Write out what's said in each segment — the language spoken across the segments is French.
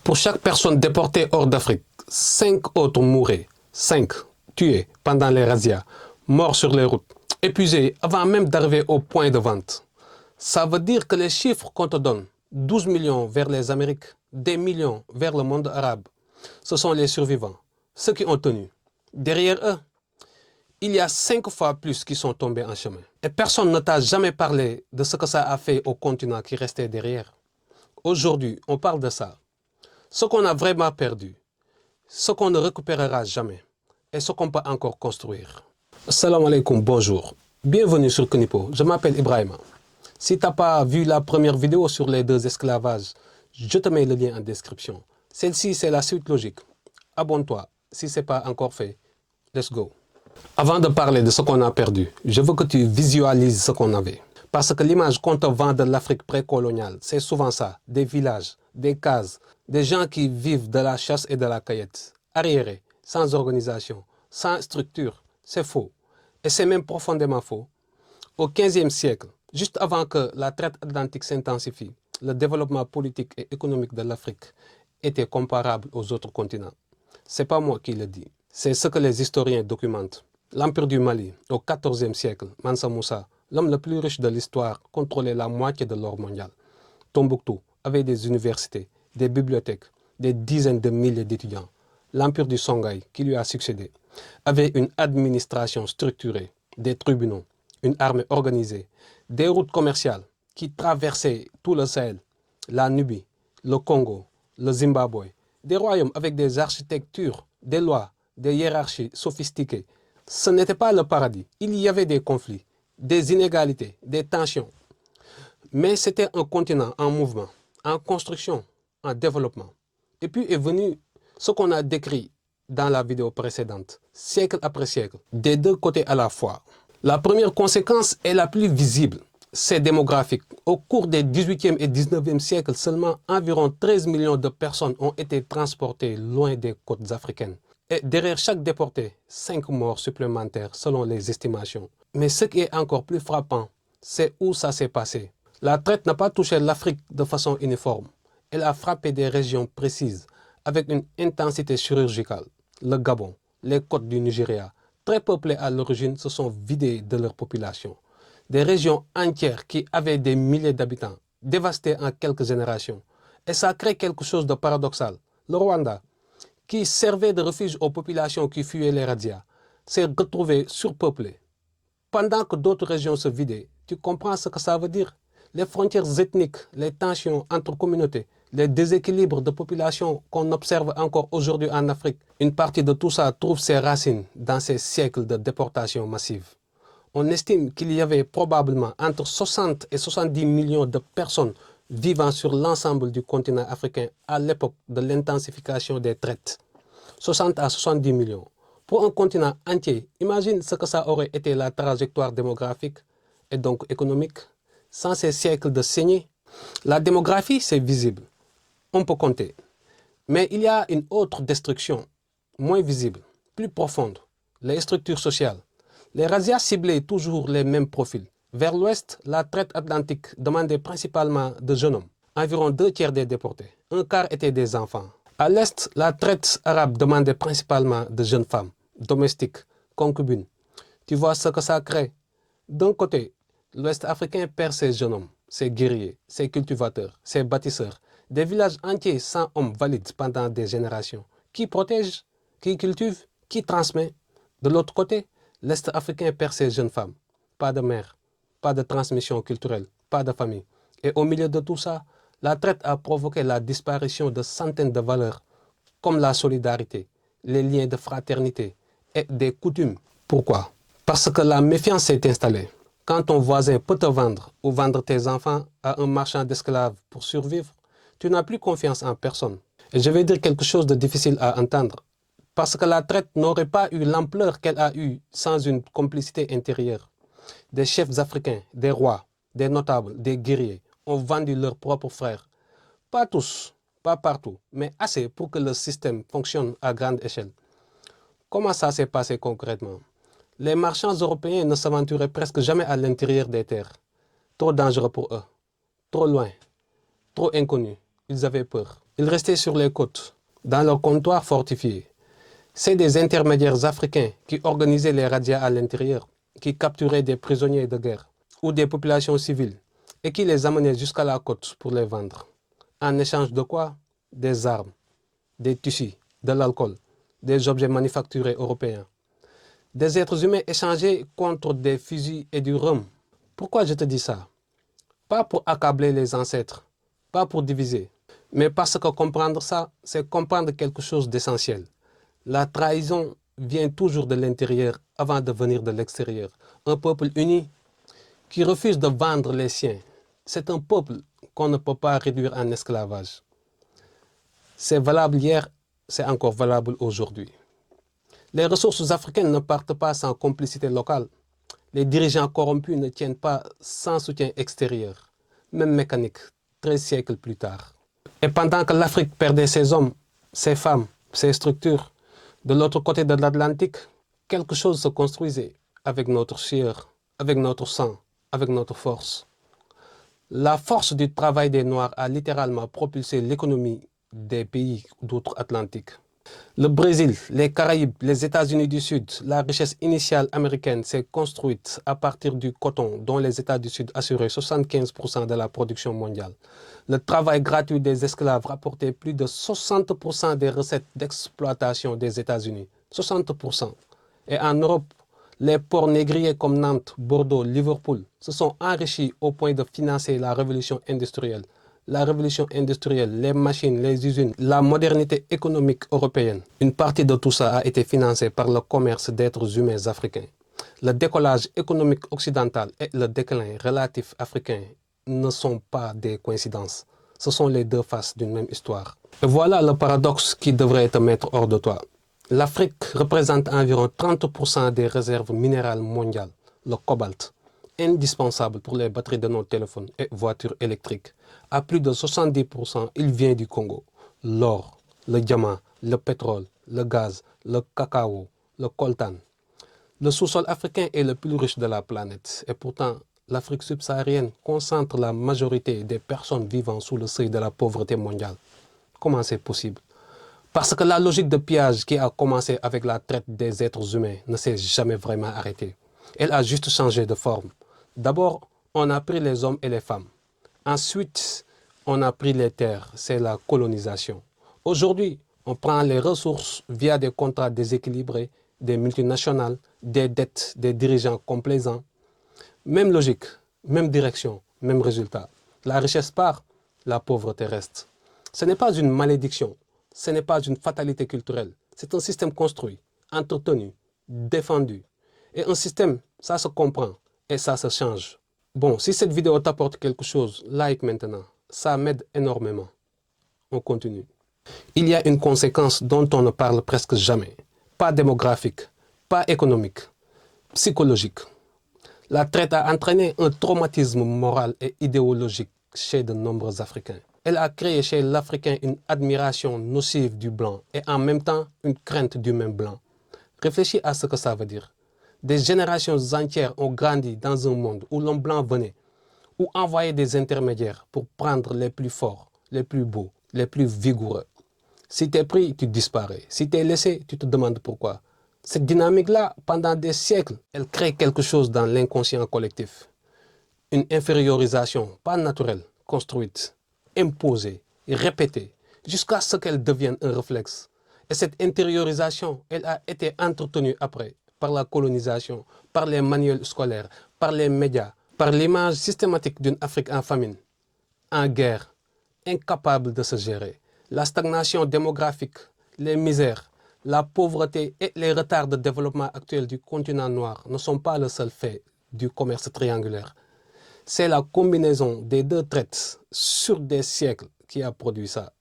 Pour chaque personne déportée hors d'Afrique, 5 autres mouraient. 5 tués pendant les razzias, morts sur les routes, épuisés avant même d'arriver au point de vente. Ça veut dire que les chiffres qu'on te donne, 12 millions vers les Amériques, des millions vers le monde arabe, ce sont les survivants, ceux qui ont tenu. Derrière eux, il y a 5 fois plus qui sont tombés en chemin. Et personne ne t'a jamais parlé de ce que ça a fait au continent qui restait derrière. Aujourd'hui, on parle de ça. Ce qu'on a vraiment perdu, ce qu'on ne récupérera jamais et ce qu'on peut encore construire. Salam alaikum, bonjour. Bienvenue sur Knipo, je m'appelle Ibrahima. Si tu n'as pas vu la première vidéo sur les 2 esclavages, je te mets le lien en description. Celle-ci, c'est la suite logique. Abonne-toi si ce n'est pas encore fait. Let's go. Avant de parler de ce qu'on a perdu, je veux que tu visualises ce qu'on avait. Parce que l'image qu'on te vend de l'Afrique précoloniale, c'est souvent ça. Des villages, des cases, des gens qui vivent de la chasse et de la cueillette. Arriérés, sans organisation, sans structure. C'est faux. Et c'est même profondément faux. Au XVe siècle, juste avant que la traite atlantique s'intensifie, le développement politique et économique de l'Afrique était comparable aux autres continents. Ce n'est pas moi qui le dis. C'est ce que les historiens documentent. L'Empire du Mali, au XIVe siècle, Mansa Moussa, l'homme le plus riche de l'histoire, contrôlait la moitié de l'or mondial. Tombouctou avait des universités, des bibliothèques, des dizaines de milliers d'étudiants. L'Empire du Songhai, qui lui a succédé, avait une administration structurée, des tribunaux, une armée organisée, des routes commerciales qui traversaient tout le Sahel, la Nubie, le Congo, le Zimbabwe, des royaumes avec des architectures, des lois, des hiérarchies sophistiquées. Ce n'était pas le paradis. Il y avait des conflits, des inégalités, des tensions. Mais c'était un continent en mouvement, en construction, en développement. Et puis est venu ce qu'on a décrit dans la vidéo précédente, siècle après siècle, des 2 côtés à la fois. La première conséquence est la plus visible, c'est démographique. Au cours des 18e et 19e siècles, seulement environ 13 millions de personnes ont été transportées loin des côtes africaines. Et derrière chaque déporté, 5 morts supplémentaires selon les estimations. Mais ce qui est encore plus frappant, c'est où ça s'est passé. La traite n'a pas touché l'Afrique de façon uniforme. Elle a frappé des régions précises avec une intensité chirurgicale. Le Gabon, les côtes du Nigeria, très peuplées à l'origine, se sont vidées de leur population. Des régions entières qui avaient des milliers d'habitants, dévastées en quelques générations. Et ça crée quelque chose de paradoxal. Le Rwanda, qui servait de refuge aux populations qui fuyaient les razzias, s'est retrouvé surpeuplé. Pendant que d'autres régions se vidaient, tu comprends ce que ça veut dire? Les frontières ethniques, les tensions entre communautés, les déséquilibres de population qu'on observe encore aujourd'hui en Afrique. Une partie de tout ça trouve ses racines dans ces siècles de déportation massive. On estime qu'il y avait probablement entre 60 et 70 millions de personnes vivant sur l'ensemble du continent africain à l'époque de l'intensification des traites. 60 à 70 millions. Pour un continent entier, imagine ce que ça aurait été la trajectoire démographique et donc économique sans ces siècles de saignée. La démographie, c'est visible. On peut compter. Mais il y a une autre destruction, moins visible, plus profonde. Les structures sociales. Les razzias ciblaient toujours les mêmes profils. Vers l'ouest, la traite atlantique demandait principalement de jeunes hommes. Environ 2 tiers des déportés. Un quart étaient des enfants. À l'est, la traite arabe demandait principalement de jeunes femmes, domestiques, concubines. Tu vois ce que ça crée? D'un côté, l'ouest africain perd ses jeunes hommes, ses guerriers, ses cultivateurs, ses bâtisseurs. Des villages entiers sans hommes valides pendant des générations. Qui protège? Qui cultive? Qui transmet? De l'autre côté, l'est africain perd ses jeunes femmes. Pas de mère, pas de transmission culturelle, pas de famille. Et au milieu de tout ça, la traite a provoqué la disparition de centaines de valeurs, comme la solidarité, les liens de fraternité et des coutumes. Pourquoi? Parce que la méfiance s'est installée. Quand ton voisin peut te vendre ou vendre tes enfants à un marchand d'esclaves pour survivre, tu n'as plus confiance en personne. Et je vais dire quelque chose de difficile à entendre. Parce que la traite n'aurait pas eu l'ampleur qu'elle a eue sans une complicité intérieure. Des chefs africains, des rois, des notables, des guerriers ont vendu leurs propres frères. Pas tous, pas partout, mais assez pour que le système fonctionne à grande échelle. Comment ça s'est passé concrètement? Les marchands européens ne s'aventuraient presque jamais à l'intérieur des terres. Trop dangereux pour eux, trop loin, trop inconnu. Ils avaient peur. Ils restaient sur les côtes, dans leurs comptoirs fortifiés. C'est des intermédiaires africains qui organisaient les razzias à l'intérieur, qui capturaient des prisonniers de guerre ou des populations civiles et qui les amenaient jusqu'à la côte pour les vendre. En échange de quoi? Des armes, des tissus, de l'alcool, des objets manufacturés européens. Des êtres humains échangés contre des fusils et du rhum. Pourquoi je te dis ça? Pas pour accabler les ancêtres, pas pour diviser, mais parce que comprendre ça, c'est comprendre quelque chose d'essentiel. La trahison vient toujours de l'intérieur avant de venir de l'extérieur. Un peuple uni qui refuse de vendre les siens, c'est un peuple qu'on ne peut pas réduire en esclavage. C'est valable hier, c'est encore valable aujourd'hui. Les ressources africaines ne partent pas sans complicité locale. Les dirigeants corrompus ne tiennent pas sans soutien extérieur, même mécanique, 13 siècles plus tard. Et pendant que l'Afrique perdait ses hommes, ses femmes, ses structures, de l'autre côté de l'Atlantique, quelque chose se construisait avec notre sueur, avec notre sang, avec notre force. La force du travail des Noirs a littéralement propulsé l'économie des pays d'outre-Atlantique. Le Brésil, les Caraïbes, les États-Unis du Sud, la richesse initiale américaine s'est construite à partir du coton dont les États du Sud assuraient 75% de la production mondiale. Le travail gratuit des esclaves rapportait plus de 60% des recettes d'exploitation des États-Unis. 60%. Et en Europe, les ports négriers comme Nantes, Bordeaux, Liverpool se sont enrichis au point de financer la révolution industrielle. La révolution industrielle, les machines, les usines, la modernité économique européenne. Une partie de tout ça a été financée par le commerce d'êtres humains africains. Le décollage économique occidental et le déclin relatif africain ne sont pas des coïncidences. Ce sont les deux faces d'une même histoire. Et voilà le paradoxe qui devrait te mettre hors de toi. L'Afrique représente environ 30% des réserves minérales mondiales, le cobalt, indispensable pour les batteries de nos téléphones et voitures électriques. À plus de 70%, il vient du Congo. L'or, le diamant, le pétrole, le gaz, le cacao, le coltan. Le sous-sol africain est le plus riche de la planète et pourtant, l'Afrique subsaharienne concentre la majorité des personnes vivant sous le seuil de la pauvreté mondiale. Comment c'est possible? Parce que la logique de pillage qui a commencé avec la traite des êtres humains ne s'est jamais vraiment arrêtée. Elle a juste changé de forme. D'abord, on a pris les hommes et les femmes. Ensuite, on a pris les terres, c'est la colonisation. Aujourd'hui, on prend les ressources via des contrats déséquilibrés, des multinationales, des dettes, des dirigeants complaisants. Même logique, même direction, même résultat. La richesse part, la pauvreté reste. Ce n'est pas une malédiction, ce n'est pas une fatalité culturelle. C'est un système construit, entretenu, défendu. Et un système, ça se comprend et ça se change. Bon, si cette vidéo t'apporte quelque chose, like maintenant. Ça m'aide énormément. On continue. Il y a une conséquence dont on ne parle presque jamais. Pas démographique, pas économique, psychologique. La traite a entraîné un traumatisme moral et idéologique chez de nombreux Africains. Elle a créé chez l'Africain une admiration nocive du blanc et en même temps une crainte du même blanc. Réfléchis à ce que ça veut dire. Des générations entières ont grandi dans un monde où l'homme blanc venait, ou envoyait des intermédiaires pour prendre les plus forts, les plus beaux, les plus vigoureux. Si tu es pris, tu disparais. Si tu es laissé, tu te demandes pourquoi. Cette dynamique-là, pendant des siècles, elle crée quelque chose dans l'inconscient collectif. Une infériorisation, pas naturelle, construite, imposée, répétée, jusqu'à ce qu'elle devienne un réflexe. Et cette intériorisation, elle a été entretenue après par la colonisation, par les manuels scolaires, par les médias, par l'image systématique d'une Afrique en famine, en guerre, incapable de se gérer. La stagnation démographique, les misères, la pauvreté et les retards de développement actuels du continent noir ne sont pas le seul fait du commerce triangulaire. C'est la combinaison des deux traites sur des siècles qui a produit ça.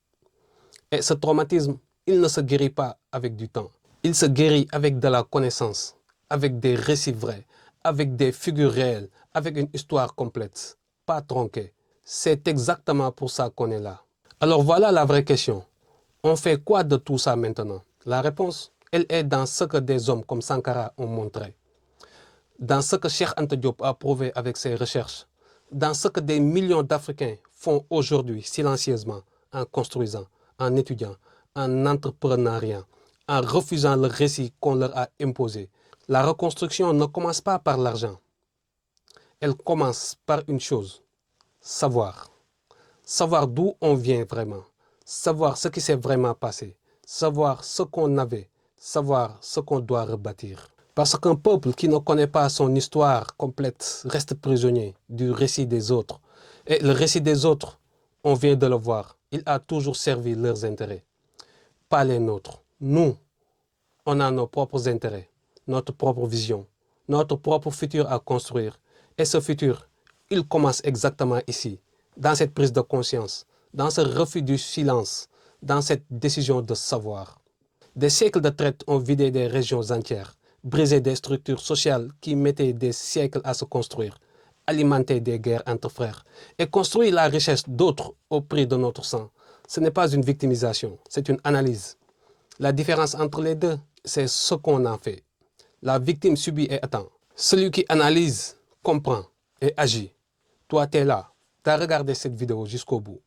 Et ce traumatisme, il ne se guérit pas avec du temps. Il se guérit avec de la connaissance, avec des récits vrais, avec des figures réelles, avec une histoire complète, pas tronquée. C'est exactement pour ça qu'on est là. Alors voilà la vraie question. On fait quoi de tout ça maintenant? La réponse, elle est dans ce que des hommes comme Sankara ont montré. Dans ce que Cheikh Anta Diop a prouvé avec ses recherches. Dans ce que des millions d'Africains font aujourd'hui silencieusement, en construisant, en étudiant, en entrepreneuriat, en refusant le récit qu'on leur a imposé. La reconstruction ne commence pas par l'argent. Elle commence par une chose, savoir. Savoir d'où on vient vraiment. Savoir ce qui s'est vraiment passé. Savoir ce qu'on avait. Savoir ce qu'on doit rebâtir. Parce qu'un peuple qui ne connaît pas son histoire complète reste prisonnier du récit des autres. Et le récit des autres, on vient de le voir, il a toujours servi leurs intérêts, pas les nôtres. Nous, on a nos propres intérêts, notre propre vision, notre propre futur à construire. Et ce futur, il commence exactement ici, dans cette prise de conscience, dans ce refus du silence, dans cette décision de savoir. Des siècles de traite ont vidé des régions entières, brisé des structures sociales qui mettaient des siècles à se construire, alimenté des guerres entre frères et construit la richesse d'autres au prix de notre sang. Ce n'est pas une victimisation, c'est une analyse. La différence entre les deux, c'est ce qu'on en fait. La victime subit et attend. Celui qui analyse, comprend et agit. Toi, tu es là, tu as regardé cette vidéo jusqu'au bout.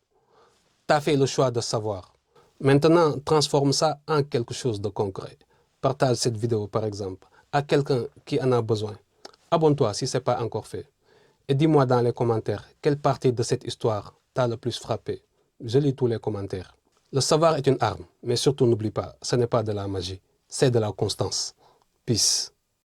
Tu as fait le choix de savoir. Maintenant, transforme ça en quelque chose de concret. Partage cette vidéo, par exemple, à quelqu'un qui en a besoin. Abonne-toi si ce n'est pas encore fait. Et dis-moi dans les commentaires quelle partie de cette histoire t'a le plus frappé. Je lis tous les commentaires. Le savoir est une arme, mais surtout n'oublie pas, ce n'est pas de la magie, c'est de la constance. Peace.